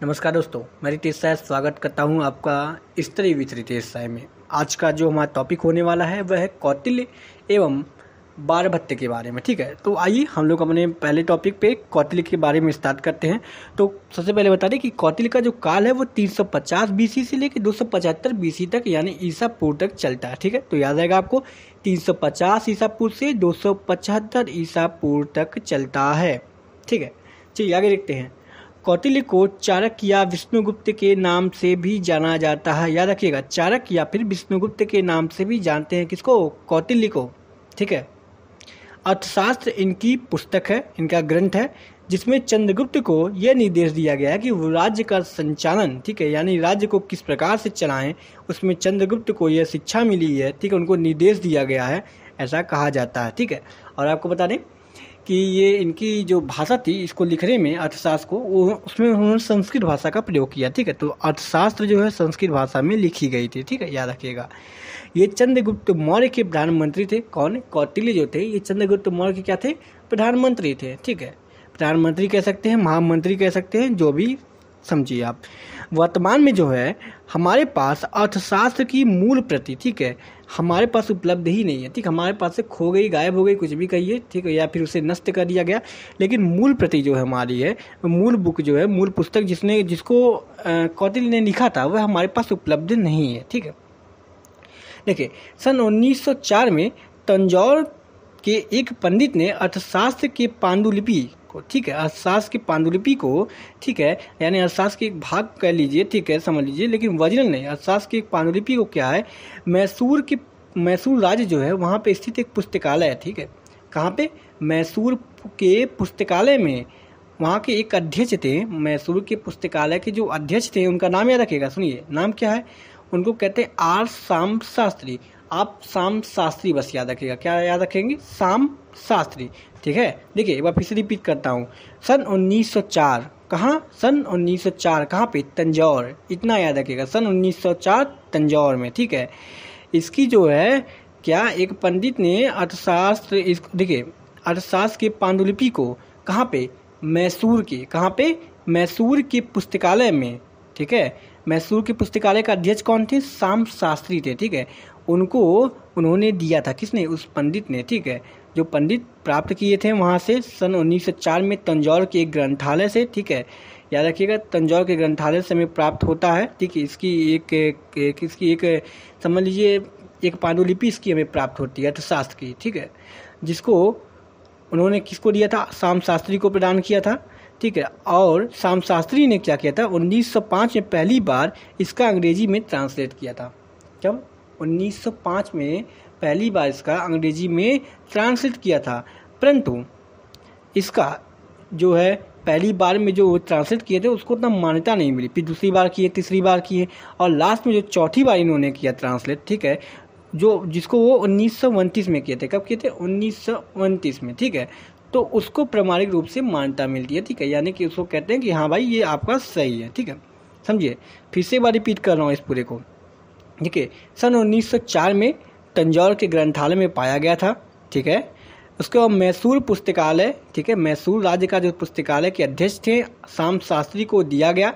नमस्कार दोस्तों, मैं रितेश साय स्वागत करता हूं आपका स्तरीय विद रितेश साय में। आज का जो हमारा टॉपिक होने वाला है वह है कौटिल्य एवं बारहभट्ट के बारे में। ठीक है, तो आइए हम लोग अपने पहले टॉपिक पे कौटिल्य के बारे में स्टार्ट करते हैं। तो सबसे पहले बता दें कि कौटिल्य का जो काल है वो 350 बीसी से लेकर 275 बीसी तक यानी ईसा पूर्व तक चलता है। ठीक है, तो याद रहेगा आपको 350 ईसा पूर्व से 275 ईसा पूर्व तक चलता है। ठीक है, चलिए आगे देखते हैं। कौटिल्य को चाणक्य या विष्णुगुप्त के नाम से भी जाना जाता है। याद रखिएगा, चाणक्य या फिर विष्णुगुप्त के नाम से भी जानते हैं किसको? कौटिल्य को। ठीक है, अर्थशास्त्र इनकी पुस्तक है, इनका ग्रंथ है, जिसमें चंद्रगुप्त को यह निर्देश दिया गया है कि वो राज्य का संचालन, ठीक है, यानी राज्य को किस प्रकार से चलाएं, उसमें चंद्रगुप्त को यह शिक्षा मिली है। ठीक है, उनको निर्देश दिया गया है, ऐसा कहा जाता है। ठीक है, और आपको बता दें कि ये इनकी जो भाषा थी इसको लिखने में, अर्थशास्त्र को, वो उसमें उन्होंने संस्कृत भाषा का प्रयोग किया। ठीक है, तो अर्थशास्त्र जो है संस्कृत भाषा में लिखी गई थी। ठीक है, याद रखिएगा। ये चंद्रगुप्त मौर्य के प्रधानमंत्री थे। कौन? कौटिल्य जो थे ये चंद्रगुप्त मौर्य के क्या थे? प्रधानमंत्री थे। ठीक है, प्रधानमंत्री कह सकते हैं, महामंत्री कह सकते हैं, जो भी समझिए आप। वर्तमान में जो है हमारे पास अर्थशास्त्र की मूल प्रति, ठीक है, हमारे पास उपलब्ध ही नहीं है। ठीक, हमारे पास से खो गई, गायब हो गई, कुछ भी कहिए। ठीक है, या फिर उसे नष्ट कर दिया गया। लेकिन मूल प्रति जो है हमारी है, मूल बुक जो है, मूल पुस्तक जिसको कौटिल्य ने लिखा था वह हमारे पास उपलब्ध नहीं है। ठीक है, देखिए सन 1904 में तंजौर के एक पंडित ने अर्थशास्त्र के पांडुलिपि को, ठीक है, अर्थशास्त्र की पांडुलिपि को, ठीक है, यानी अर्थशास्त्र के एक भाग कह लीजिए, ठीक है, समझ लीजिए, लेकिन ओरिजिनल नहीं। अर्थशास्त्र की पांडुलिपि को क्या है, मैसूर राज्य जो है वहाँ पे स्थित एक पुस्तकालय है। ठीक है, कहाँ पे? मैसूर के पुस्तकालय में वहाँ के एक अध्यक्ष थे। मैसूर के पुस्तकालय के जो अध्यक्ष थे उनका नाम याद रखिएगा। सुनिए, नाम क्या है? उनको कहते हैं आर शाम शास्त्री। आप शाम शास्त्री बस याद रखिएगा। क्या याद रखेंगे? शाम शास्त्री। ठीक है, देखिए एक बार फिर से रिपीट करता हूँ। सन 1904 कहाँ? सन 1904 कहाँ पे? तंजौर। इतना याद रखिएगा, सन 1904 तंजौर में। ठीक है, इसकी जो है क्या, एक पंडित ने अर्थशास्त्र, देखिए अर्थशास्त्र के पांडुलिपि को कहाँ पे? मैसूर के, कहाँ पे? मैसूर के पुस्तकालय में। ठीक है, मैसूर के पुस्तकालय का अध्यक्ष कौन थे? शाम शास्त्री थे। ठीक है, उनको उन्होंने दिया था। किसने? उस पंडित ने। ठीक है, जो पंडित प्राप्त किए थे वहाँ से सन 1904 में तंजौर के एक ग्रंथालय से। ठीक है, याद रखिएगा, तंजौर के ग्रंथालय से हमें प्राप्त होता है। ठीक है, इसकी एक समझ लीजिए एक पांडुलिपि इसकी हमें प्राप्त होती है अर्थशास्त्र की। ठीक है, जिसको उन्होंने किसको दिया था? शाम शास्त्री को प्रदान किया था। ठीक है, और शाम शास्त्री ने क्या किया था? 1905 में पहली बार इसका अंग्रेजी में ट्रांसलेट किया था। जब 1905 में पहली बार इसका अंग्रेजी में ट्रांसलेट किया था, परंतु इसका जो है पहली बार में जो ट्रांसलेट किए थे उसको उतना मान्यता नहीं मिली। फिर दूसरी बार किए, तीसरी बार किए, और लास्ट में जो चौथी बार इन्होंने किया ट्रांसलेट, ठीक है, जिसको वो 1929 में किए थे। कब किए थे? 1929 में। ठीक है, तो उसको प्रामाणिक रूप से मान्यता मिलती है। ठीक है, यानी कि उसको कहते हैं कि हाँ भाई ये आपका सही है। ठीक है, समझिए, फिर से एक बार रिपीट कर रहा हूँ इस पूरे को। ठीक है, सन 1904 में तंजौर के ग्रंथालय में पाया गया था। ठीक है, उसके बाद मैसूर पुस्तकालय, ठीक है, मैसूर राज्य का जो पुस्तकालय के अध्यक्ष थे शाम शास्त्री को दिया गया,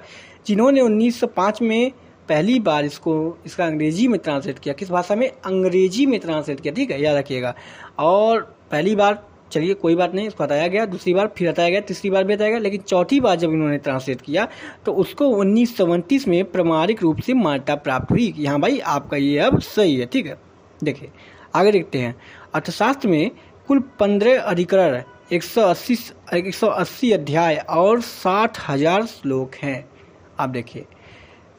जिन्होंने 1905 में पहली बार इसका अंग्रेजी में ट्रांसलेट किया। किस भाषा में? अंग्रेजी में ट्रांसलेट किया। ठीक है, याद रखिएगा। और पहली बार, चलिए कोई बात नहीं, इसको हटाया गया, दूसरी बार फिर हटाया गया, तीसरी बार भी हटाया गया, लेकिन चौथी बार जब इन्होंने ट्रांसलेट किया तो उसको 1929 में प्रामाणिक रूप से मान्यता प्राप्त हुई कि हाँ भाई आपका ये अब सही है। ठीक है, देखिए आगे देखते हैं। अर्थशास्त्र में कुल 15 अधिकरण, 180 अध्याय और 60,000 श्लोक हैं। आप देखिए,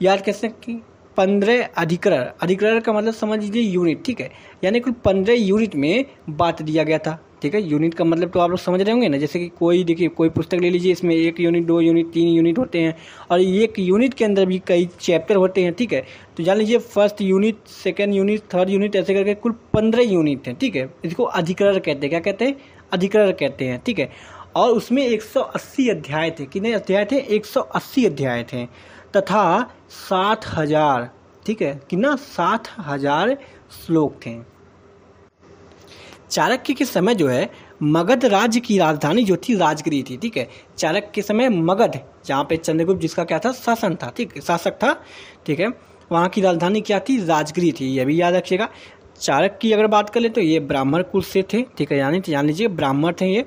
याद कैसे कि 15 अधिकरण का मतलब समझ लीजिए यूनिट। ठीक है, यानी कुल 15 यूनिट में बांट दिया गया था। ठीक है, यूनिट का मतलब तो आप लोग समझ रहे होंगे ना। जैसे कि कोई, देखिए कोई पुस्तक ले लीजिए, इसमें 1 यूनिट, 2 यूनिट, 3 यूनिट होते हैं, और एक यूनिट के अंदर भी कई चैप्टर होते हैं। ठीक है, तो जान लीजिए first unit, second unit, third unit, ऐसे करके कुल 15 यूनिट हैं। ठीक है, इसको अधिकरण कहते हैं। क्या कहते हैं? अधिकरण कहते हैं। ठीक है, और उसमें 180 अध्याय थे। कितने अध्याय थे? 180 अध्याय थे, तथा 60,000, ठीक है, कितना? 60,000 श्लोक थे। चाणक्य के समय जो है मगध राज्य की राजधानी जो थी राजगिरी थी, ठीक है। चाणक्य के समय मगध, जहाँ पे चंद्रगुप्त जिसका क्या था, शासन था, ठीक, शासक था, ठीक है, वहाँ की राजधानी क्या थी, राजगिरी थी, यह भी याद रखिएगा। चाणक्य की अगर बात करें तो ये ब्राह्मण कुल से थे, ठीक है, यानी जान लीजिए ब्राह्मण थे ये।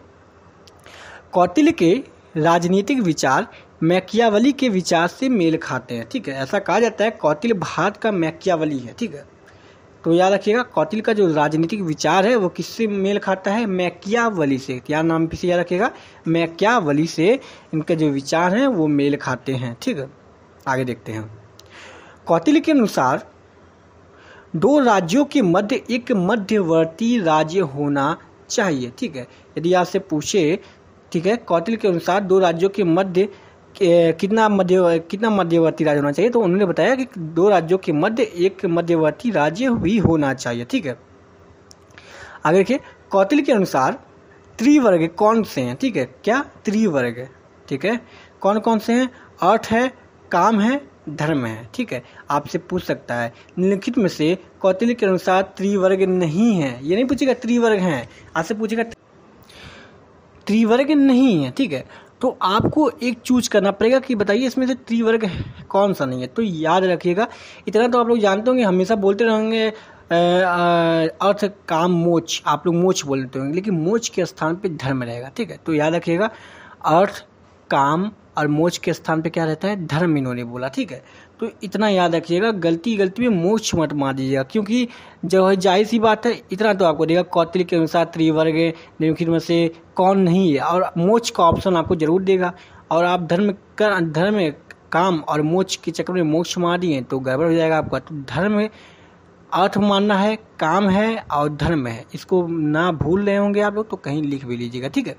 कौटिल्य के राजनीतिक विचार मैकियावली के विचार से मेल खाते हैं, ठीक है। ऐसा कहा जाता है कौटिल्य भारत का मैकियावली है, ठीक है। तो याद रखिएगा कौटिल्य का जो राजनीतिक विचार है वो किससे मेल खाता है, मैकियावली से। क्या नाम से याद रखिएगा, मैकियावली से इनके जो विचार हैं वो मेल खाते हैं, ठीक है। आगे देखते हैं। कौटिल्य के अनुसार दो राज्यों के मध्य एक मध्यवर्ती राज्य होना चाहिए, ठीक है। यदि आपसे पूछे, ठीक है, कौटिल्य के अनुसार दो राज्यों के मध्य कितना मध्यवर्ती राज्य होना चाहिए, तो उन्होंने बताया कि दो राज्यों के मध्य एक मध्यवर्ती राज्य भी होना चाहिए, ठीक है। आगे देखिए, कौटिल्य के अनुसार त्रिवर्ग कौन से हैं, ठीक है, क्या त्रिवर्ग, ठीक है, कौन कौन से हैं, अर्थ है, काम है, धर्म है, ठीक है। आपसे पूछ सकता है निम्नलिखित में से कौटिल्य के अनुसार त्रिवर्ग नहीं है, ये नहीं पूछेगा त्रिवर्ग हैं, आपसे पूछेगा त्रिवर्ग नहीं है, ठीक है। तो आपको एक चूज करना पड़ेगा कि बताइए इसमें से त्रिवर्ग कौन सा नहीं है। तो याद रखिएगा, इतना तो आप लोग जानते होंगे, हमेशा बोलते रहेंगे अर्थ काम मोक्ष, आप लोग मोक्ष बोलते होंगे, लेकिन मोक्ष के स्थान पे धर्म रहेगा, ठीक है। तो याद रखिएगा अर्थ काम और मोक्ष के स्थान पे क्या रहता है, धर्म इन्होंने बोला, ठीक है। तो इतना याद रखिएगा, गलती में मोक्ष मत मार दीजिएगा, क्योंकि जो है जाहिर सी बात है, इतना तो आपको देगा कौटिल्य के अनुसार त्रिवर्ग निम्नलिखित में से कौन नहीं है, और मोक्ष का ऑप्शन आपको जरूर देगा। और आप धर्म काम और मोक्ष के चक्कर में मोक्ष मार दिए तो गड़बड़ हो जाएगा आपका। तो धर्म अर्थ मानना है, काम है और धर्म है, इसको ना भूल रहे होंगे आप लोग, तो कहीं लिख भी लीजिएगा, ठीक है।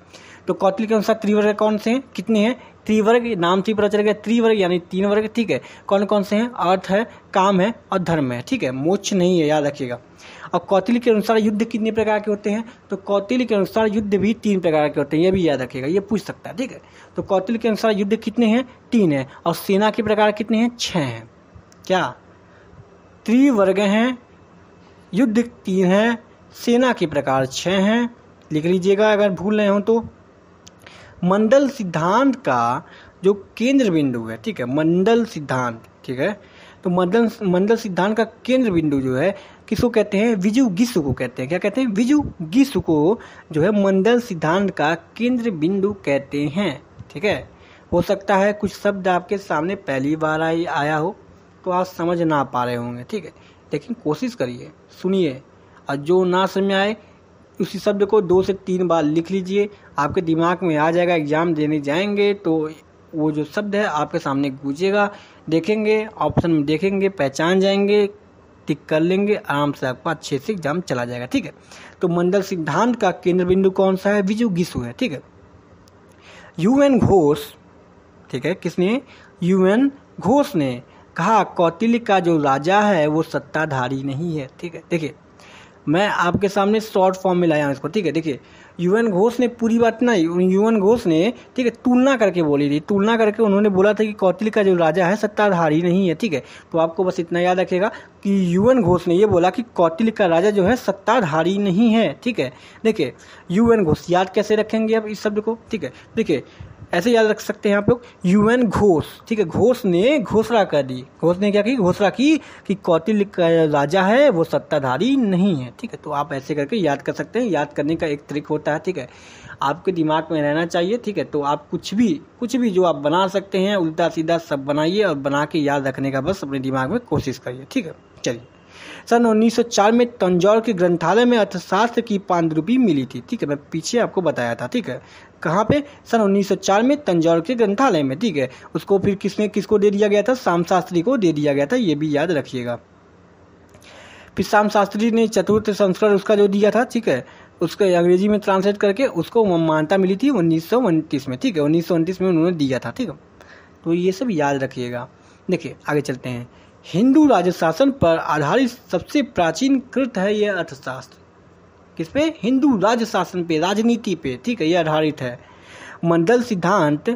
तो कौटिल्य के अनुसार त्रिवर्ग कौन से हैं, कितने हैं, त्रिवर्ग नाम से पता चल गया, त्रिवर्ग यानी तीन वर्ग, ठीक है। कौन कौन से हैं, अर्थ है, काम है और धर्म है, ठीक है, मोक्ष नहीं है, याद रखिएगा। और कौटिल्य के अनुसार युद्ध कितने प्रकार के होते हैं, तो कौटिल्य के अनुसार युद्ध भी 3 प्रकार के होते हैं, ये भी याद रखिएगा, ये पूछ सकता है, ठीक है। तो कौटिल्य के अनुसार युद्ध कितने हैं, 3 है, और सेना के प्रकार कितने हैं, 6 हैं। क्या त्रिवर्ग हैं, युद्ध 3 है, सेना के प्रकार 6 हैं, लिख लीजिएगा अगर भूल रहे हो तो। मंडल सिद्धांत का जो केंद्र बिंदु है, ठीक है, मंडल सिद्धांत, ठीक है। तो मंडल सिद्धांत का केंद्र बिंदु जो है किसको कहते हैं, विजुगीषु को कहते हैं। क्या कहते हैं, विजुगीषु को जो है मंडल सिद्धांत का केंद्र बिंदु कहते हैं, ठीक है। हो सकता है कुछ शब्द आपके सामने पहली बार आया हो तो आप समझ ना पा रहे होंगे, ठीक है, लेकिन कोशिश करिए, सुनिए, और जो ना समझ में आए उसी शब्द को 2 से 3 बार लिख लीजिए, आपके दिमाग में आ जाएगा। एग्जाम देने जाएंगे तो वो जो शब्द है आपके सामने गूंजेगा, देखेंगे, ऑप्शन में देखेंगे, पहचान जाएंगे, टिक कर लेंगे, आराम से आपका अच्छे से एग्जाम चला जाएगा, ठीक है। तो मंडल सिद्धांत का केंद्र बिंदु कौन सा है, विजुगीषु है, ठीक है। UN घोष, ठीक है, किसने, UN घोष ने कहा कौटिल्य का जो राजा है वो सत्ताधारी नहीं है, ठीक है। देखिए मैं आपके सामने शॉर्ट फॉर्म में लाया हूँ इसको, ठीक है। देखिए UN घोष ने पूरी बात नहीं, UN घोष ने, ठीक है, तुलना करके बोली थी, तुलना करके उन्होंने बोला था कि कौटिल्य का जो राजा है सत्ताधारी नहीं है, ठीक है। तो आपको बस इतना याद रखिएगा कि UN घोष ने ये बोला कि कौटिल्य का राजा जो है सत्ताधारी नहीं है, ठीक है। देखिए UN घोष याद कैसे रखेंगे आप इस शब्द को, ठीक है। देखिए ऐसे याद रख सकते हैं आप लोग, UN घोष, ठीक है, घोष ने घोषणा कर दी, घोष ने क्या की, घोषणा की कि कौटिल्य का राजा है वो सत्ताधारी नहीं है, ठीक है। तो आप ऐसे करके याद कर सकते हैं, याद करने का एक ट्रिक होता है, ठीक है, आपके दिमाग में रहना चाहिए, ठीक है। तो आप कुछ भी जो आप बना सकते हैं उल्टा सीधा सब बनाइए और बना के याद रखने का बस अपने दिमाग में कोशिश करिए, ठीक है। चलिए, सन 1904 में तंजौर के ग्रंथालय में अर्थशास्त्र की पांडुलिपि मिली थी, ठीक है, मैं पीछे आपको बताया था, ठीक है। कहाँ पे, सन 1904 में तंजौर के ग्रंथालय में, ठीक है। उसको फिर किसको दे दिया गया था, श्याम शास्त्री को दे दिया गया था, ये भी याद रखिएगा। फिर श्याम शास्त्री ने चतुर्थ संस्करण उसका जो दिया था, ठीक है, उसको अंग्रेजी में ट्रांसलेट करके उसको मान्यता मिली थी 1929 में, ठीक है, 1929 में उन्होंने दिया था, ठीक है। तो ये सब याद रखिएगा। देखिए आगे चलते हैं। हिंदू राज्य शासन पर आधारित सबसे प्राचीन कृत है यह अर्थशास्त्र, किस पे, हिंदू राज्य शासन पे, राजनीति पे, ठीक है, यह आधारित है। मंडल सिद्धांत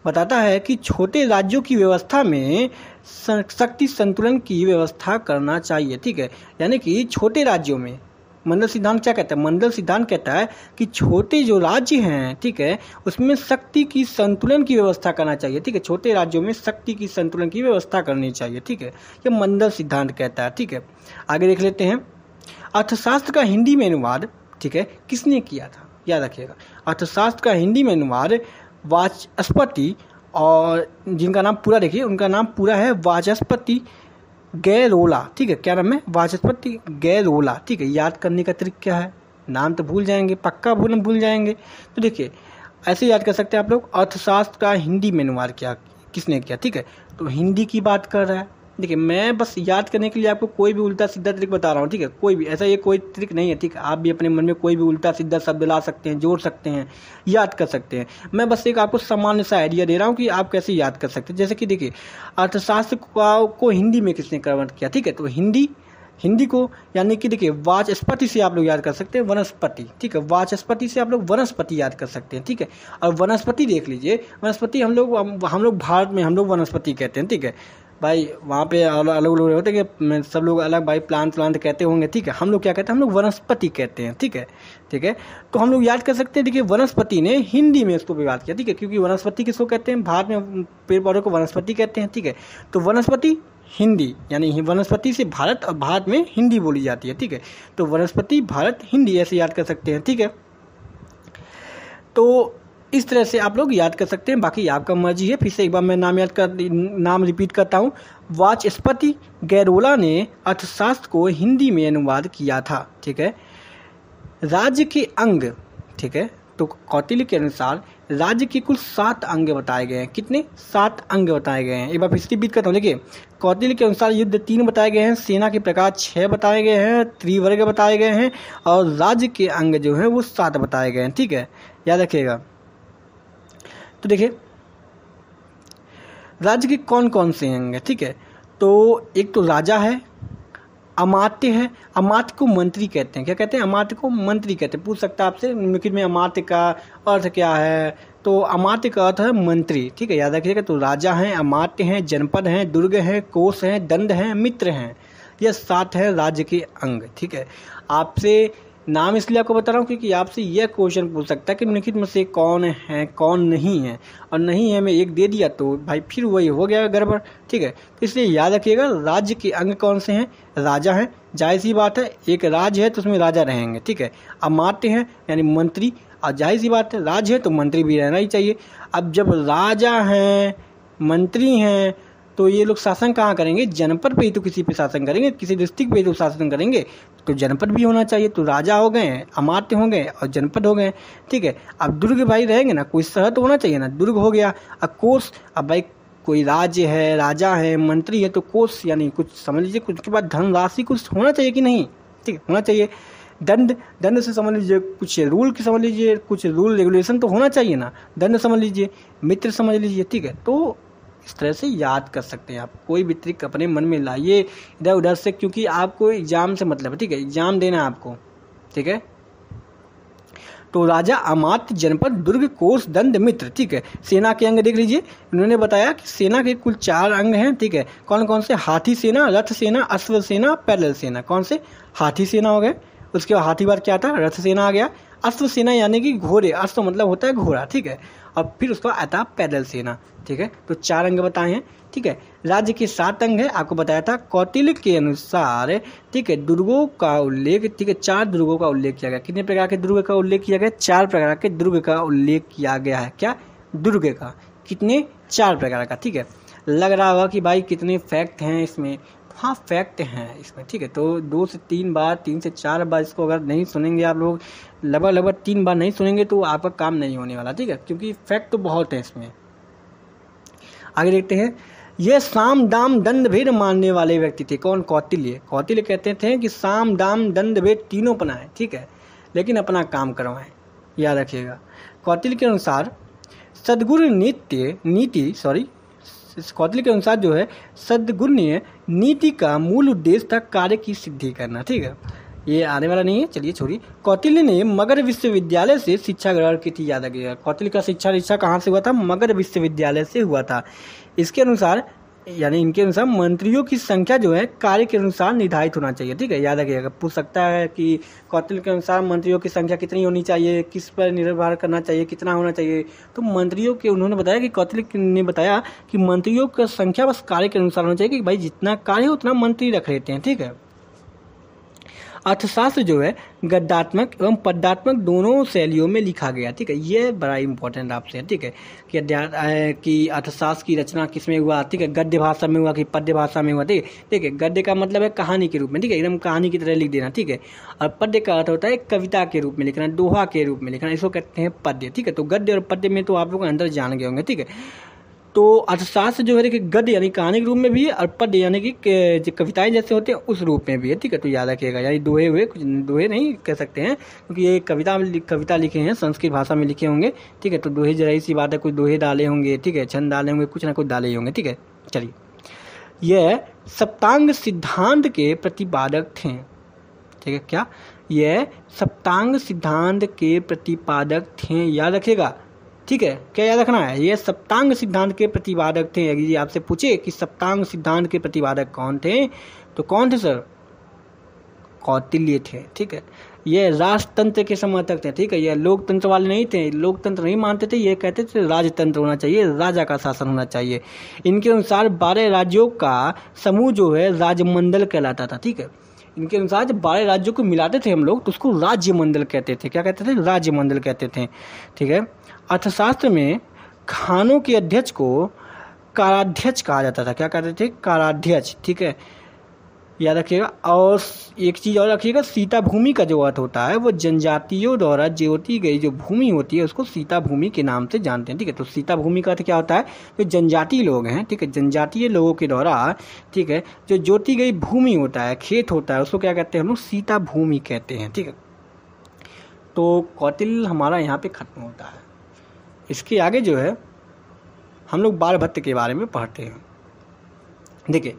बताता है कि छोटे राज्यों की व्यवस्था में शक्ति संतुलन की व्यवस्था करना चाहिए, ठीक है, यानी कि छोटे राज्यों में मंडल सिद्धांत क्या कहता है? मंडल सिद्धांत कहता है कि छोटे जो राज्य हैं, ठीक है, उसमें शक्ति की संतुलन की व्यवस्था करना चाहिए, ठीक है, छोटे राज्यों में शक्ति की संतुलन की व्यवस्था करनी चाहिए, ठीक है, ये मंडल सिद्धांत कहता है, ठीक है। आगे देख लेते हैं, अर्थशास्त्र का हिंदी में अनुवाद, ठीक है, किसने किया था? याद रखिएगा, अर्थशास्त्र का हिंदी में अनुवाद वाचस्पति, और जिनका नाम पूरा देखिए, उनका नाम पूरा है वाचस्पति गैरोला, ठीक है, क्या नाम है? वाचस्पति गैरोला, ठीक है। याद करने का ट्रिक क्या है? नाम तो भूल जाएंगे, पक्का भूल जाएंगे, तो देखिए ऐसे याद कर सकते हैं आप लोग, अर्थशास्त्र का हिंदी में अनुवाद क्या किसने किया, ठीक है, तो हिंदी की बात कर रहा है। देखिए मैं बस याद करने के लिए आपको कोई भी उल्टा सीधा ट्रिक बता रहा हूँ, ठीक है, कोई भी ऐसा ये कोई ट्रिक नहीं है, ठीक है, आप भी अपने मन में कोई भी उल्टा सीधा शब्द ला सकते हैं, जोड़ सकते हैं, याद कर सकते हैं। मैं बस एक आपको सामान्य सा आइडिया दे रहा हूँ कि आप कैसे याद कर सकते हैं। जैसे कि देखिए अर्थशास्त्र को हिंदी में किसने कन्वर्ट किया, ठीक है, तो हिंदी को यानी कि देखिए वाचस्पति से आप लोग याद कर सकते हैं वनस्पति, ठीक है, वाचस्पति से आप लोग वनस्पति याद कर सकते हैं, ठीक है। और वनस्पति देख लीजिए, वनस्पति हम लोग भारत में हम लोग वनस्पति कहते हैं, ठीक है भाई, वहाँ पे अलग लोग होते हैं कि सब लोग अलग भाई प्लांट कहते होंगे, ठीक है, हम लोग क्या कहते हैं? हम लोग वनस्पति कहते हैं, ठीक है, ठीक है। तो हम लोग याद कर सकते हैं, देखिए वनस्पति ने हिंदी में इसको विवाद किया, ठीक है, क्योंकि वनस्पति किसको कहते हैं? भारत में पेड़ पौधों को वनस्पति कहते हैं, ठीक है, तो वनस्पति हिंदी, यानी वनस्पति से भारत, और भारत में हिंदी बोली जाती है, ठीक है, तो वनस्पति भारत हिंदी ऐसे याद कर सकते हैं, ठीक है। तो इस तरह से आप लोग याद कर सकते हैं, बाकी आपका मर्जी है। फिर से एक बार मैं नाम रिपीट करता हूँ, वाचस्पति गैरोला ने अर्थशास्त्र को हिंदी में अनुवाद किया था, ठीक है। राज्य के अंग, ठीक है, तो कौटिल्य के अनुसार राज्य के कुल 7 अंग बताए गए हैं। कितने? 7 अंग बताए गए हैं। एक बार फिर से रिपीट करता हूँ, देखिए कौटिल्य के अनुसार युद्ध 3 बताए गए हैं, सेना के प्रकार 6 बताए गए हैं, त्रिवर्ग बताए गए हैं, और राज्य के अंग जो है वो 7 बताए गए हैं, ठीक है, याद रखिएगा। तो देखिए राज्य के कौन कौन से अंग हैं, ठीक है, तो एक तो राजा है, अमात्य है, अमात्य को मंत्री कहते हैं। क्या कहते हैं? अमात्य को मंत्री कहते हैं। पूछ सकता है आपसे निम्नलिखित में अमात्य का अर्थ क्या है, तो अमात्य का अर्थ है मंत्री, ठीक है, याद रखिएगा। तो राजा हैं, अमात्य हैं, जनपद हैं, दुर्ग हैं, कोष हैं, दंड हैं, मित्र हैं, यह 7 है राज्य के अंग, ठीक है। आपसे नाम इसलिए आपको बता रहा हूँ क्योंकि आपसे यह क्वेश्चन पूछ सकता है कि निम्नलिखित में से कौन है कौन नहीं है, और नहीं है मैं एक दे दिया तो भाई फिर वही हो गया गड़बड़, ठीक है। तो इसलिए याद रखिएगा राज्य के अंग कौन से हैं? राजा है, जाहिर सी बात है, एक राज्य है तो उसमें राजा रहेंगे, ठीक है। अमात्य है यानी मंत्री, और जाहिर सी बात है राज्य है तो मंत्री भी रहना ही चाहिए। अब जब राजा हैं, मंत्री हैं, तो ये लोग शासन कहाँ करेंगे? जनपद पे ही तो किसी पे शासन करेंगे, किसी डिस्ट्रिक्ट पे ही तो शासन करेंगे, तो जनपद भी होना चाहिए। तो राजा हो गए, अमात्य हो गए और जनपद हो गए, ठीक है। अब दुर्ग भाई रहेंगे ना, कोई शहर तो होना चाहिए ना, दुर्ग हो गया। अब कोष, अब भाई कोई राज्य है, राजा है, मंत्री है, तो कोष यानी कुछ समझ लीजिए, कुछ के बाद धनराशि कुछ होना चाहिए कि नहीं, ठीक है, होना चाहिए। दंड से समझ लीजिए, कुछ रूल की समझ लीजिए, कुछ रूल रेगुलेशन तो होना चाहिए ना, दंड समझ लीजिए, मित्र समझ लीजिए, ठीक है। तो इस तरह से याद कर सकते हैं आप। कोई भी ट्रिक अपने मन में लाइए इधर उधर से, क्योंकि आपको एग्जाम से मतलब है, ठीक है, एग्जाम देना है आपको, ठीक है। तो राजा, अमात्य, जनपद, दुर्ग, कोष, दंड, मित्र, ठीक है। सेना के अंग देख लीजिए, उन्होंने बताया कि सेना के कुल 4 अंग हैं, ठीक है। कौन कौन से? हाथी सेना, रथ सेना, अश्व सेना, पैदल सेना। कौन से? हाथी सेना हो गए, उसके बाद हाथी बाद क्या था? रथ सेना आ गया। अश्व सेना यानी कि घोड़े, अश्व मतलब होता है घोड़ा, ठीक है। और फिर उसका आता पैदल सेना, ठीक है। तो 4 अंग बताए हैं, ठीक है। राज्य के 7 अंग है, आपको बताया था कौटिल्य के अनुसार, ठीक है। दुर्गों का उल्लेख, ठीक है, 4 दुर्गों का उल्लेख किया गया। कितने प्रकार के दुर्ग का उल्लेख किया गया? 4 प्रकार के दुर्ग का उल्लेख किया गया है। क्या? दुर्ग का। कितने? 4 प्रकार का, ठीक है। लग रहा होगा कि भाई कितने फैक्ट हैं इसमें, हाँ फैक्ट हैं इसमें, ठीक है। तो 2 से 3 बार, 3 से 4 बार इसको अगर नहीं सुनेंगे आप लोग, लगभग 3 बार नहीं सुनेंगे तो आपका काम नहीं होने वाला, ठीक है, क्योंकि फैक्ट तो बहुत है इसमें। आगे देखते हैं, ये साम दाम दंड भेद मानने वाले व्यक्ति थे। कौन? कौटिल्य। कौटिल्य कहते थे कि साम दाम दंड भेद तीनों अपनाएं, ठीक है, लेकिन अपना काम करवाएं, याद रखिएगा। कौटिल्य के अनुसार सद्गुरु कौटिल्य के अनुसार जो है सद्गुण्य नीति का मूल उद्देश्य था कार्य की सिद्धि करना, ठीक है। ये आने वाला नहीं है, चलिए छोड़िए। कौटिल्य ने मगध विश्वविद्यालय से शिक्षा ग्रहण की थी, याद रखिएगा। कौटिल्य का शिक्षा कहाँ से हुआ था? मगध विश्वविद्यालय से हुआ था। इसके अनुसार यानी इनके अनुसार मंत्रियों की संख्या जो है कार्य के अनुसार निर्धारित होना चाहिए। ठीक है, याद रखिएगा, पूछ सकता है कि कौटिल्य के अनुसार मंत्रियों की संख्या कितनी होनी चाहिए, किस पर निर्भर करना चाहिए, कितना होना चाहिए। तो मंत्रियों के उन्होंने बताया कि कौटिल्य ने बताया कि मंत्रियों की संख्या बस कार्य के अनुसार होना चाहिए, कि भाई जितना कार्य हो उतना मंत्री रख लेते हैं। ठीक है, अर्थशास्त्र जो है गद्यात्मक एवं पद्यात्मक दोनों शैलियों में लिखा गया। ठीक है, ये बड़ा इंपॉर्टेंट आपसे है। ठीक है, कि अर्थशास्त्र की रचना किसमें हुआ। ठीक है, गद्य भाषा में हुआ कि पद्य भाषा में हुआ। ठीक है, गद्य का मतलब है कहानी के रूप में। ठीक है, एकदम कहानी की तरह लिख देना। ठीक है, और पद्य का अर्थ होता है कविता के रूप में लिखना, दोहा के रूप में लिखना, इसको कहते हैं पद्य। ठीक है, तो गद्य और पद्य में तो आप लोग अंदर जान गए होंगे। ठीक है, तो अर्थशास्त्र जो है कि गद्य यानी कहानी के रूप में भी है, और पद्य यानी कि कविताएं जैसे होते हैं उस रूप में भी है। ठीक है, तो याद रखिएगा, यानी दोहे हुए, कुछ दोहे नहीं कह सकते हैं क्योंकि ये कविता लिखे हैं, संस्कृत भाषा में लिखे होंगे। ठीक है, तो दोहे जरा सी बात है, कुछ दोहे डाले होंगे। ठीक है, छंद डाले होंगे, कुछ ना कुछ डाले होंगे। ठीक है, चलिए, यह सप्तांग सिद्धांत के प्रतिपादक थे। ठीक है, क्या यह सप्तांग सिद्धांत के प्रतिपादक थे, याद रखिएगा। ठीक है, क्या याद रखना है, ये सप्तांग सिद्धांत के प्रतिपादक थे। अगर जी आपसे पूछे कि सप्तांग सिद्धांत के प्रतिपादक कौन थे, तो कौन थे सर, कौटिल्य थे। ठीक है, ये राजतंत्र के समर्थक थे। ठीक है, ये लोकतंत्र वाले नहीं थे, लोकतंत्र नहीं मानते थे, ये कहते थे राजतंत्र होना चाहिए, राजा का शासन होना चाहिए। इनके अनुसार 12 राज्यों का समूह जो है राजमंडल कहलाता था। ठीक है, इनके अनुसार जब 12 राज्यों को मिलाते थे हम लोग तो उसको राज्यमंडल कहते थे। क्या कहते थे, राज्यमंडल कहते थे। ठीक है, अर्थशास्त्र में खानों के अध्यक्ष को काराध्यक्ष कहा जाता था। क्या कहते थे, काराध्यक्ष। ठीक है, याद रखिएगा। और एक चीज और रखिएगा, सीता भूमि का जो अर्थ होता है वो जनजातियों द्वारा जोती गई जो भूमि होती है उसको सीता भूमि के नाम से जानते हैं। ठीक है, तो सीता भूमि का अर्थ क्या होता है, जो जनजातीय लोग हैं। ठीक है, जनजातीय लोगों के द्वारा, ठीक है, जो जोती गई भूमि होता है, खेत होता है, उसको क्या कहते हैं हम लोग, सीता भूमि कहते हैं। ठीक है, तो कौटिल्य हमारा यहाँ पे खत्म होता है। इसके आगे जो है हम लोग बारभट्ट के बारे में पढ़ते हैं। देखिए,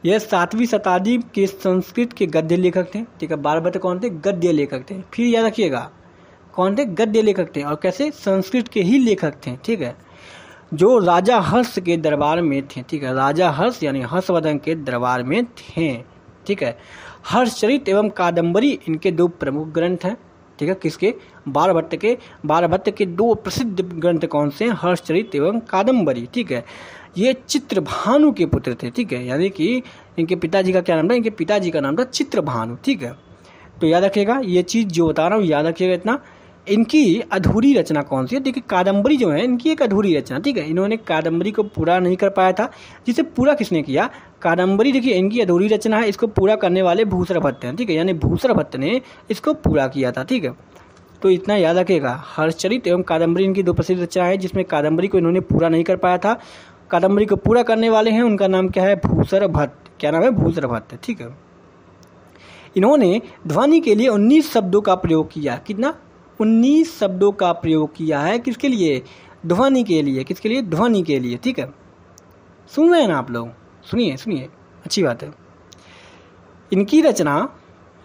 यह 7वीं शताब्दी के संस्कृत के गद्य लेखक थे। ठीक है, बारभट्ट कौन थे, गद्य लेखक थे। फिर याद रखिएगा कौन थे, गद्य लेखक थे, और कैसे, संस्कृत के ही लेखक थे। ठीक है, जो राजा हर्ष के दरबार में थे। ठीक है, राजा हर्ष यानी हर्षवर्धन के दरबार में थे। ठीक है, हर्षचरित एवं कादम्बरी इनके 2 प्रमुख ग्रंथ हैं। ठीक है, किसके, बारभट्ट के 2 प्रसिद्ध ग्रंथ कौन से हैं, हर्षचरित एवं कादम्बरी। ठीक है, ये चित्रभानु के पुत्र थे। ठीक है, यानी कि इनके पिताजी का क्या नाम था, इनके पिताजी का नाम था चित्रभानु। ठीक है, तो याद रखिएगा, ये चीज़ जो बता रहा हूँ याद रखिएगा इतना। इनकी अधूरी रचना कौन सी है, देखिए कादम्बरी जो है इनकी एक अधूरी रचना। ठीक है, इन्होंने कादम्बरी को पूरा नहीं कर पाया था, जिसे पूरा किसने किया, कादम्बरी। देखिए इनकी अधूरी रचना है, इसको पूरा करने वाले भूसर भट्ट हैं। ठीक है, यानी भूसर भट्ट ने इसको पूरा किया था। ठीक है, तो इतना याद रखिएगा, हर्षचरित एवं कादम्बरी इनकी 2 प्रसिद्ध रचना है, जिसमें कादम्बरी को इन्होंने पूरा नहीं कर पाया था। कादम्बरी को पूरा करने वाले हैं, उनका नाम क्या है, भूसर भट्ट। क्या नाम है, भूसर भट्ट। ठीक है, इन्होंने ध्वनि के लिए 19 शब्दों का प्रयोग किया। कितना, 19 शब्दों का प्रयोग किया है, किसके लिए, ध्वनि के लिए। किसके लिए, ध्वनि के लिए। ठीक है, सुन रहे हैं ना आप लोग, सुनिए, अच्छी बात है। इनकी रचना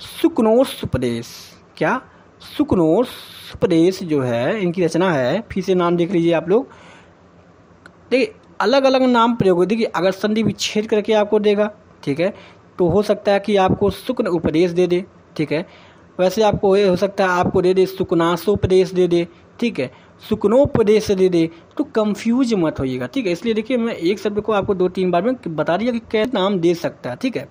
सुकनोत्सुपदेश, क्या, सुकनोत्सुपदेश जो है इनकी रचना है। फिर से नाम देख लीजिए आप लोग, देखिए अलग अलग नाम प्रयोग हो। देखिए अगर संधि विच्छेद करके आपको देगा, ठीक है, तो हो सकता है कि आपको सुकन उपदेश दे दे। ठीक है, वैसे आपको हो सकता है आपको दे दे सुकनासोपदेश दे दे। ठीक है, सुकनोपदेश दे दे, तो कंफ्यूज मत होइएगा। ठीक है, इसलिए देखिए मैं एक शब्द को आपको 2-3 बार में बता दिया कि क्या नाम दे सकता है। ठीक है,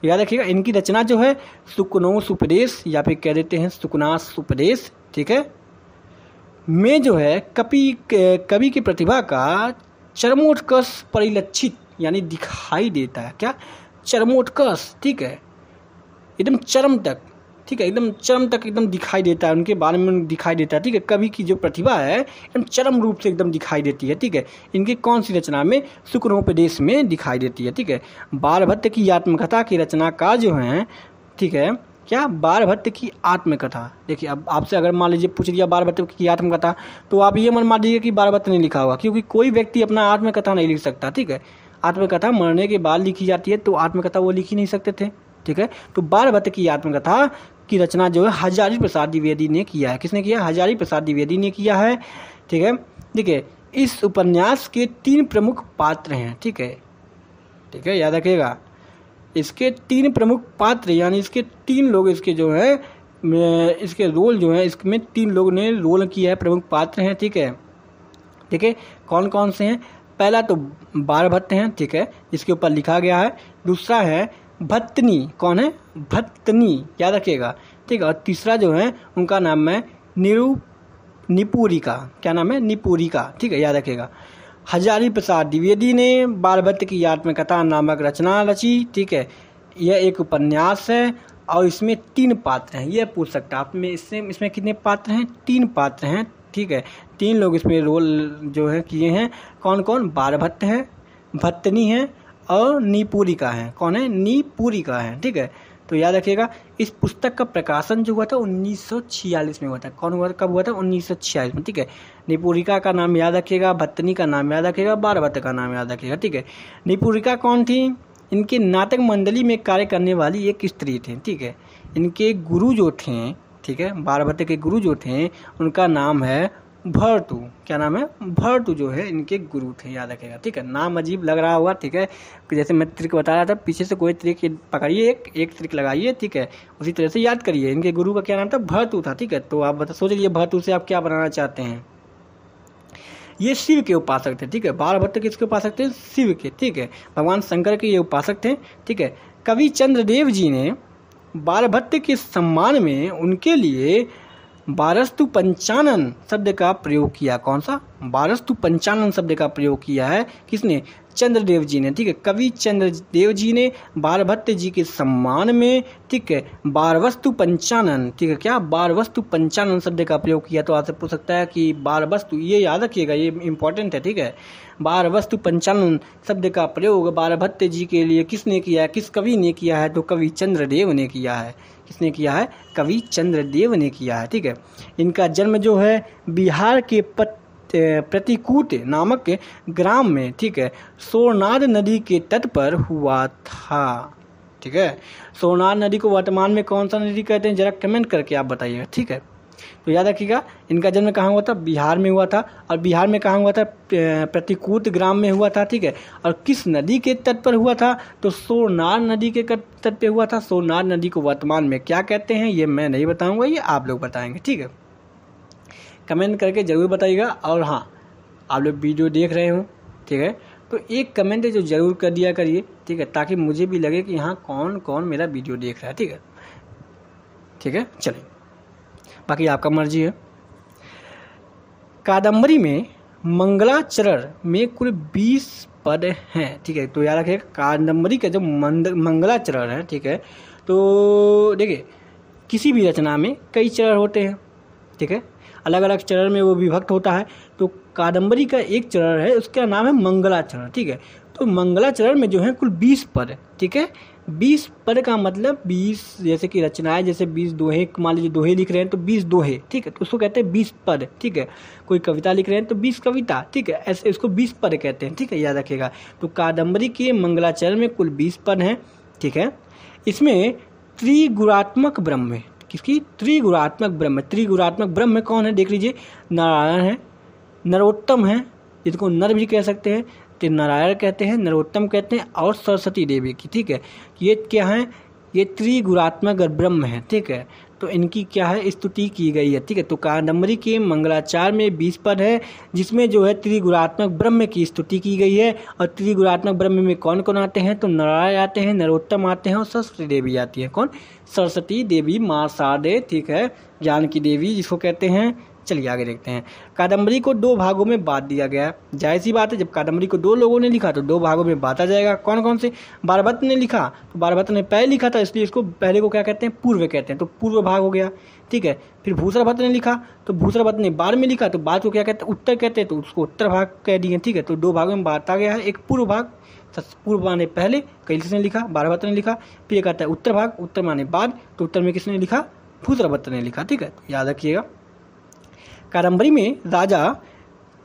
याद रखिएगा, इनकी रचना जो है सुकनोस उपदेश या फिर कह देते हैं सुकनास उपदेश। ठीक है, में जो है कवि की प्रतिभा का चरमोत्कर्ष परिलक्षित यानी दिखाई देता है। क्या, चरमोत्कर्ष। ठीक है, एकदम चरम तक। ठीक है, एकदम चरम तक एकदम दिखाई देता है, उनके बारे में दिखाई देता है। ठीक है, कवि की जो प्रतिभा है एकदम चरम रूप से एकदम दिखाई देती है। ठीक है, इनकी कौन सी रचना में, सुकनोपदेश में दिखाई देती है। ठीक है, बारभट्ट की आत्मकथा की रचनाकार जो हैं, ठीक है, क्या, बारभट्ट की आत्मकथा। देखिए अब आपसे अगर मान लीजिए पूछ लिया बारभट्ट की आत्मकथा, तो आप ये मन मान लीजिए कि बारभट्ट ने लिखा होगा, क्योंकि कोई व्यक्ति अपना आत्मकथा नहीं लिख सकता। ठीक है, आत्मकथा मरने के बाद लिखी जाती है, तो आत्मकथा वो लिख ही नहीं सकते थे। ठीक है, तो बारभट्ट की आत्मकथा की रचना जो है हजारी प्रसाद द्विवेदी ने किया है। किसने किया, हजारी प्रसाद द्विवेदी ने किया है। ठीक है, देखिए इस उपन्यास के 3 प्रमुख पात्र हैं। ठीक है, ठीक है, याद रखिएगा। इसके 3 प्रमुख पात्र यानी इसके 3 लोग इसके जो है इसके रोल जो है इसमें 3 लोग ने रोल किया है, प्रमुख पात्र हैं। ठीक है, ठीक है, कौन कौन से हैं? पहला तो बारभट्ट हैं, ठीक है, इसके ऊपर लिखा गया है। दूसरा है भत्तनी, कौन है? भत्तनी, याद रखिएगा। ठीक है, और तीसरा जो है उनका नाम है निपुरिका। क्या नाम है? निपुरिका। ठीक है, याद रखिएगा। हजारी प्रसाद द्विवेदी ने बारभट्ट की याद में कथा नामक रचना रची। ठीक है, यह एक उपन्यास है और इसमें 3 पात्र हैं। यह पूछ सकता है आप में, इसमें कितने पात्र हैं? 3 पात्र हैं। ठीक है, 3 लोग इसमें रोल जो है किए हैं। कौन कौन? बारभट्ट है, भत्तनी है और निपुरिका है। कौन है? निपुरिका है। ठीक है, तो याद रखिएगा। इस पुस्तक का प्रकाशन जो हुआ था 1946 में हुआ था। कौन हुआ? कब हुआ था? 1946 में। ठीक है, निपुरिका का नाम याद रखिएगा, भत्तनी का नाम याद रखिएगा, बारभट्ट का नाम याद रखिएगा। ठीक है, निपुरिका कौन थी? इनके नाटक मंडली में कार्य करने वाली एक स्त्री थी। ठीक है, इनके गुरु जो थे, ठीक है, बारभट्ट के गुरु जो थे उनका नाम है भर्तु। क्या नाम है? भर्तु जो है इनके गुरु थे, याद रखेगा। ठीक है, नाम अजीब लग रहा होगा। ठीक है, जैसे मैं ट्रिक बता रहा था, पीछे से कोई ट्रिक पकड़िए, एक ट्रिक लगाइए। ठीक है, उसी तरह से याद करिए। इनके गुरु का क्या नाम था? भर्तु था। ठीक है, तो आप सोच लीजिए भर्तु से आप क्या बनाना चाहते हैं। ये शिव के उपासक थे। ठीक है, बारभट्ट किसके उपासक थे? शिव के। ठीक है, भगवान शंकर के ये उपासक थे। ठीक है, कवि चंद्रदेव जी ने बारभट्ट के सम्मान में उनके लिए बारस्तु पंचानन शब्द का प्रयोग किया। कौन सा? बारस्तु पंचानन शब्द का प्रयोग किया है। किसने? चंद्रदेव जी ने। ठीक है, कवि चंद्रदेव जी ने बारभट्ट जी के सम्मान में, ठीक है, बारवस्तु पंचानन, ठीक है, क्या? बारवस्तु पंचानन शब्द का प्रयोग किया। तो आपसे पूछ सकता है कि बारवस्तु, ये याद रखिएगा, ये इंपॉर्टेंट है। ठीक है, बारवस्तु पंचानन शब्द का प्रयोग बारभट्ट जी के लिए किसने किया है? किस कवि ने किया है? तो कवि चंद्रदेव ने किया है। किसने किया है? कवि चंद्रदेव ने किया है। ठीक है, इनका जन्म जो है बिहार के प्रतिकूट नामक ग्राम में, ठीक है, सोरनाथ नदी के तट पर हुआ था। ठीक है, सोरनाथ नदी को वर्तमान में कौन सा नदी कहते हैं? जरा कमेंट करके आप बताइएगा। ठीक है, तो याद रखिएगा इनका जन्म कहाँ हुआ था? बिहार में हुआ था। और बिहार में कहाँ हुआ था? प्रतिकूट ग्राम में हुआ था। ठीक है, और किस नदी के तट पर हुआ था? तो सोरनाथ नदी के तट पे हुआ था। सोरनाथ नदी को वर्तमान में क्या कहते हैं ये मैं नहीं बताऊंगा, ये आप लोग बताएंगे। ठीक है, कमेंट करके जरूर बताइएगा। और हाँ, आप लोग वीडियो देख रहे हो, ठीक है, तो एक कमेंट जो जरूर कर दिया करिए। ठीक है, ताकि मुझे भी लगे कि यहाँ कौन कौन मेरा वीडियो देख रहा है। ठीक है, ठीक है, चलिए, बाकी आपका मर्जी है। कादम्बरी में मंगलाचरण में कुल 20 पद हैं। ठीक है, तो याद रखिए कादम्बरी का जो मंगलाचरण है, ठीक है, तो देखिए किसी भी रचना में कई चरण होते हैं। ठीक है, अलग अलग चरण में वो विभक्त होता है। तो कादम्बरी का एक चरण है, उसका नाम है मंगलाचरण। ठीक है, तो मंगलाचरण में जो है कुल 20 पद। ठीक है, 20 पद का मतलब 20 जैसे कि रचनाएं, जैसे 20 दोहे, मान लीजिए दोहे लिख रहे हैं तो 20 दोहे। ठीक है, तो उसको कहते हैं 20 पद। ठीक है, कोई कविता लिख रहे हैं तो 20 कविता। ठीक है, ऐसे इसको 20 पद कहते हैं। ठीक है, याद रखिएगा। तो कादम्बरी के मंगलाचरण में कुल 20 पद हैं। ठीक है, इसमें त्रिगुणात्मक ब्रह्म है। किसकी? त्रिगुणात्मक ब्रह्म। त्रिगुणात्मक ब्रह्म कौन है? देख लीजिए, नारायण है, नरोत्तम है, जिसको नर भी कह सकते हैं, तो नारायण कहते हैं, नरोत्तम कहते हैं, और सरस्वती देवी की। ठीक है, ये क्या है? ये त्रिगुणात्मक ब्रह्म है। ठीक है, तो इनकी क्या है? स्तुति की गई है। ठीक है, तो कादम्बरी के मंगलाचरण में 20 पद है, जिसमें जो है त्रिगुणात्मक ब्रह्म की स्तुति की गई है। और त्रिगुणात्मक ब्रह्म में कौन कौन आते हैं? तो नारायण आते हैं, नरोत्तम आते हैं, और सरस्वती देवी आती है। कौन? सरस्वती देवी, माँ शारदे, ठीक है, ज्ञान की देवी जिसको कहते हैं। चलिए आगे देखते हैं। कादम्बरी को 2 भागों में बांट दिया गया। जाहिर सी बात है, जब कादम्बरी को 2 लोगों ने लिखा तो 2 भागों में बांटा जाएगा। कौन कौन से? बारभट्ट ने लिखा, तो बारभट्ट ने पहले लिखा था, इसलिए इसको पहले को क्या कहते हैं? पूर्व कहते हैं, तो पूर्व भाग हो गया। ठीक है, फिर भूषणभट्ट ने लिखा, तो भूषणभट्ट ने बाद में लिखा, तो बाद को क्या कहते हैं? उत्तर कहते हैं, तो उसको उत्तर भाग कह दिए। ठीक है, तो 2 भागों में बांटा गया है। एक पूर्व भाग, पूर्व माने पहले, किसने लिखा? बारभट्ट ने लिखा। फिर कहता है उत्तर भाग, उत्तर माने बाद, तो उत्तर में किसने लिखा? भूषणभट्ट ने लिखा। ठीक है, याद रखिएगा। कादम्बरी में राजा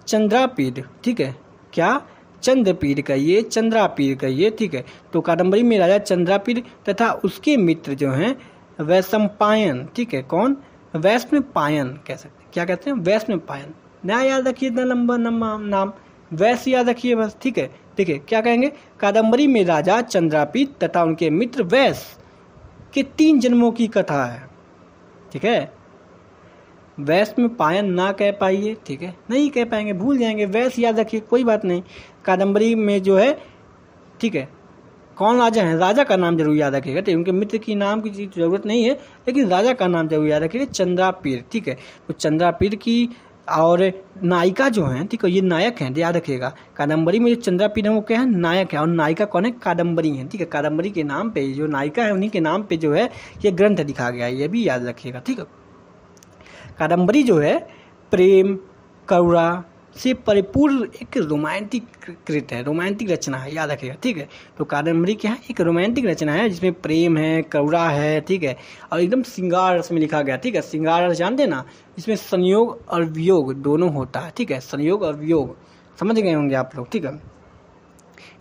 चंद्रापीड, ठीक है, क्या? चंद्रपीड कहिए, चंद्रापीड कहिए। ठीक है, तो कादम्बरी में राजा चंद्रापीड तथा उसके मित्र जो हैं वैशंपायन। ठीक है, कौन? वैष्णपायन कह सकते हैं। क्या कहते हैं? वैष्णपायन। नया याद रखिए, इतना लंबा नाम, वैश्य याद रखिए बस, ठीक है। देखिए क्या कहेंगे, कादम्बरी में राजा चंद्रापीत तथा उनके मित्र वैश्य के 3 जन्मों की कथा है, ठीक है। वैश्य में पायन ना कह पाइए, ठीक है, नहीं कह पाएंगे, भूल जाएंगे, वैश्य याद रखिए, कोई बात नहीं। कादम्बरी में जो है, ठीक है, कौन राजा है, राजा का नाम जरूर याद रखिएगा, ठीक है। उनके मित्र की नाम की जरूरत नहीं है, लेकिन राजा का नाम जरूर याद रखिएगा, चंद्रापीर, ठीक है। तो चंद्रापीर की और नायिका जो है, ठीक है, ये नायक हैं, याद रखिएगा। कादम्बरी में जो चंद्रापीर है वो क्या है, नायक है, और नायिका कौन है, कादम्बरी है, ठीक है। कादम्बरी के नाम पे जो नायिका है उन्हीं के नाम पे जो है ये ग्रंथ लिखा गया है, ये भी याद रखिएगा, ठीक है। कादम्बरी जो है प्रेम करुणा से परिपूर्ण एक रोमांटिक कृत है, रोमांटिक रचना है, याद रखिएगा, ठीक है। तो कादम्बरी क्या है, एक रोमांटिक रचना है जिसमें प्रेम है, करुणा है, ठीक है, और एकदम श्रृंगार रस में लिखा गया, ठीक है। श्रृंगार रस जानते ना, इसमें संयोग और वियोग दोनों होता है, ठीक है, संयोग और वियोग, समझ गए होंगे आप लोग, ठीक है।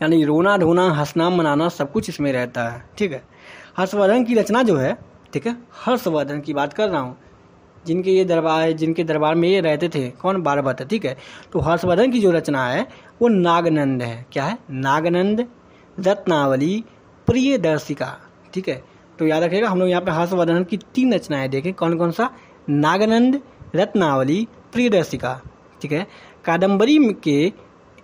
यानी रोना धोना हंसना मनाना सब कुछ इसमें रहता है, ठीक है। हर्षवर्धन की रचना जो है, ठीक है, हर्षवर्धन की बात कर रहा हूँ, जिनके दरबार में ये रहते थे, कौन, बारभट्ट, ठीक है। तो हर्षवर्धन की जो रचना है वो नागनंद है, क्या है, नागनंद, रत्नावली, प्रियदर्शिका, ठीक है। तो याद रखिएगा, हम लोग यहाँ पे हर्षवर्धन की 3 रचनाएं देखें, कौन कौन सा, नागनंद, रत्नावली, प्रियदर्शिका, ठीक है। कादम्बरी के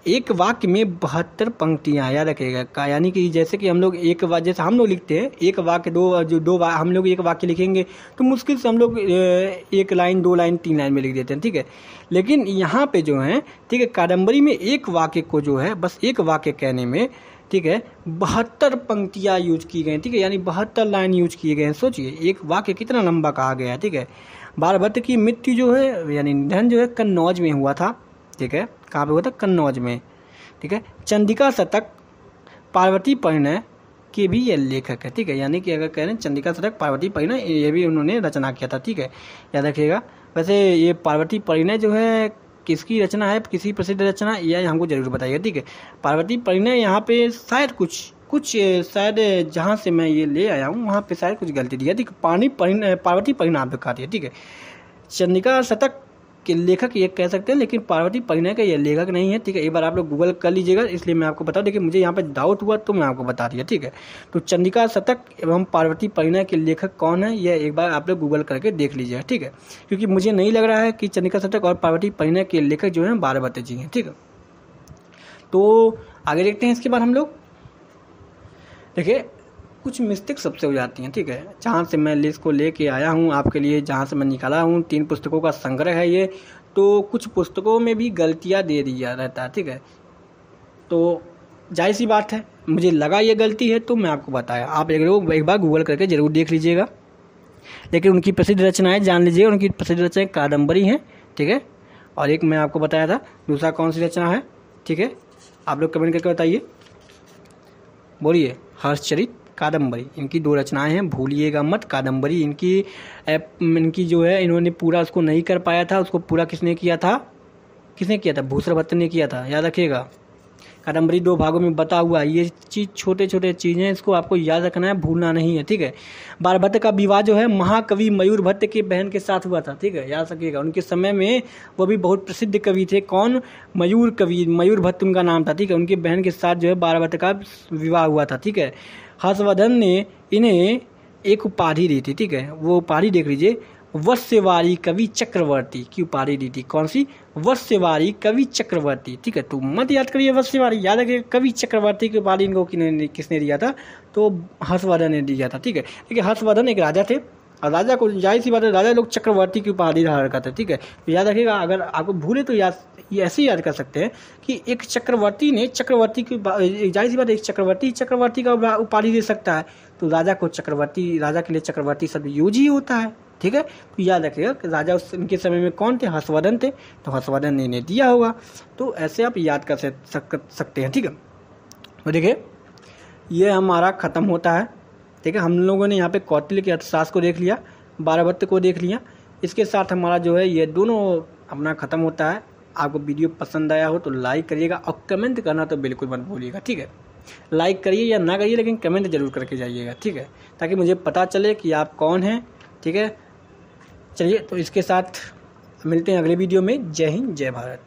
एक वाक्य में 72 पंक्तियां, याद रखिएगा, यानी कि जैसे कि हम लोग जैसे हम लोग लिखते हैं एक वाक्य हम लोग एक वाक्य लिखेंगे तो मुश्किल से हम लोग 1 लाइन 2 लाइन 3 लाइन में लिख देते हैं, ठीक है। लेकिन यहाँ पे जो है, ठीक है, कादम्बरी में एक वाक्य को जो है बस एक वाक्य कहने में, ठीक है, 72 पंक्तियां यूज की गई, ठीक है, यानी 72 लाइन यूज किए गए हैं। सोचिए एक वाक्य कितना लंबा कहा गया है, ठीक है। बारभट्ट की मृत्यु जो है यानी निधन जो है कन्नौज में हुआ था, ठीक है, कहाँ पे हुआ था, कन्नौज में, ठीक है। चंडिका शतक पार्वती परिणय के भी ये लेखक है, ठीक है, यानी कि अगर कह रहे हैं चंडिका शतक पार्वती परिणय, ये भी उन्होंने रचना किया था, ठीक है, याद रखिएगा। वैसे ये पार्वती परिणय जो है किसकी रचना है, किसी प्रसिद्ध रचना, यह हमको जरूर बताइएगा, ठीक है। पार्वती परिणय यहाँ पे शायद कुछ शायद जहाँ से मैं ये ले आया हूँ वहाँ पे शायद कुछ गलती दी है, ठीक है, पार्वती परिणाम पे खाती है, ठीक है। चंडिका शतक के लेखक ये कह सकते हैं, लेकिन पार्वती परिणय का ये लेखक नहीं है, ठीक है। एक बार आप लोग गूगल कर लीजिएगा, इसलिए मैं आपको बता दूं, देखिए मुझे यहाँ पे डाउट हुआ तो मैं आपको बता दिया, ठीक है। तो चंडिका शतक एवं पार्वती परिणय के लेखक कौन है, यह एक बार आप लोग गूगल करके देख लीजिएगा, ठीक है, क्योंकि मुझे नहीं लग रहा है कि चंडिका शतक और पार्वती परिणय के लेखक जो है बारभट्ट जी हैं, ठीक है। तो आगे देखते हैं। इसके बाद हम लोग देखिए कुछ मिस्टेक सबसे हो जाती हैं, ठीक है। जहाँ से मैं लिस्ट को लेके आया हूँ आपके लिए, जहाँ से मैं निकाला हूँ, 3 पुस्तकों का संग्रह है ये, तो कुछ पुस्तकों में भी गलतियाँ दे दिया रहता है, ठीक है। तो जाहिर सी बात है, मुझे लगा ये गलती है तो मैं आपको बताया, आप एक बार गूगल करके जरूर देख लीजिएगा। लेकिन उनकी प्रसिद्ध रचनाएं जान लीजिएगा, उनकी प्रसिद्ध रचनाएं कादम्बरी हैं, ठीक है। और एक मैं आपको बताया था, दूसरा कौन सी रचना है, ठीक है, आप लोग कमेंट करके बताइए, बोलिए। हर्षचरित, कादम्बरी, इनकी 2 रचनाएं हैं, भूलिएगा मत। कादम्बरी इनकी जो है, इन्होंने पूरा उसको नहीं कर पाया था, उसको पूरा किसने किया था, भूसरभट्ट ने किया था, याद रखिएगा। कादम्बरी 2 भागों में बता हुआ है, ये चीज़ छोटे छोटे चीज़ें, इसको आपको याद रखना है, भूलना नहीं है, ठीक है। बारभट्ट का विवाह जो है महाकवि मयूर भट्ट की बहन के साथ हुआ था, ठीक है, याद रखिएगा। उनके समय में वो भी बहुत प्रसिद्ध कवि थे, कौन, मयूर भट्ट उनका नाम था, ठीक है। उनकी बहन के साथ जो है बारभट्ट का विवाह हुआ था, ठीक है। हर्षवर्धन ने इन्हें एक उपाधि दी थी, ठीक है, वो उपाधि देख लीजिए, वश्यवारी कवि चक्रवर्ती की उपाधि दी थी। कौन सी, वश्यवारी कवि चक्रवर्ती, ठीक है। तो मत याद करिए वश्यवारी, याद रखिए कवि चक्रवर्ती की उपाधि इनको किसने दिया था, तो हर्षवर्धन ने दिया था, ठीक है। देखिए हर्षवर्धन एक राजा थे, और राजा को जाहिर सी बात है, राजा लोग चक्रवर्ती की उपाधि धारण करते, ठीक है। तो याद रखिएगा, अगर आपको भूले तो ये ऐसे याद कर सकते हैं कि एक चक्रवर्ती ने चक्रवर्ती की, जाहिर सी बात है, एक चक्रवर्ती का उपाधि दे सकता है, तो राजा के लिए चक्रवर्ती शब्द यूज ही होता है, ठीक है। तो याद रखिएगा कि राजा उनके समय में कौन थे, हर्षवर्धन थे, तो हर्षवर्धन ने इन्हें दिया होगा, तो ऐसे आप याद कर सकते हैं, ठीक है। तो देखिए ये हमारा ख़त्म होता है, ठीक है। हम लोगों ने यहाँ पे कौटिल्य के अर्थशास्त्र को देख लिया, बारभट्ट को देख लिया, इसके साथ हमारा जो है ये दोनों अपना ख़त्म होता है। आपको वीडियो पसंद आया हो तो लाइक करिएगा, और कमेंट करना तो बिल्कुल मत भूलिएगा, ठीक है। लाइक करिए या ना करिए, लेकिन कमेंट जरूर करके जाइएगा, ठीक है, ताकि मुझे पता चले कि आप कौन हैं, ठीक है। चलिए, तो इसके साथ मिलते हैं अगले वीडियो में। जय हिंद, जय भारत।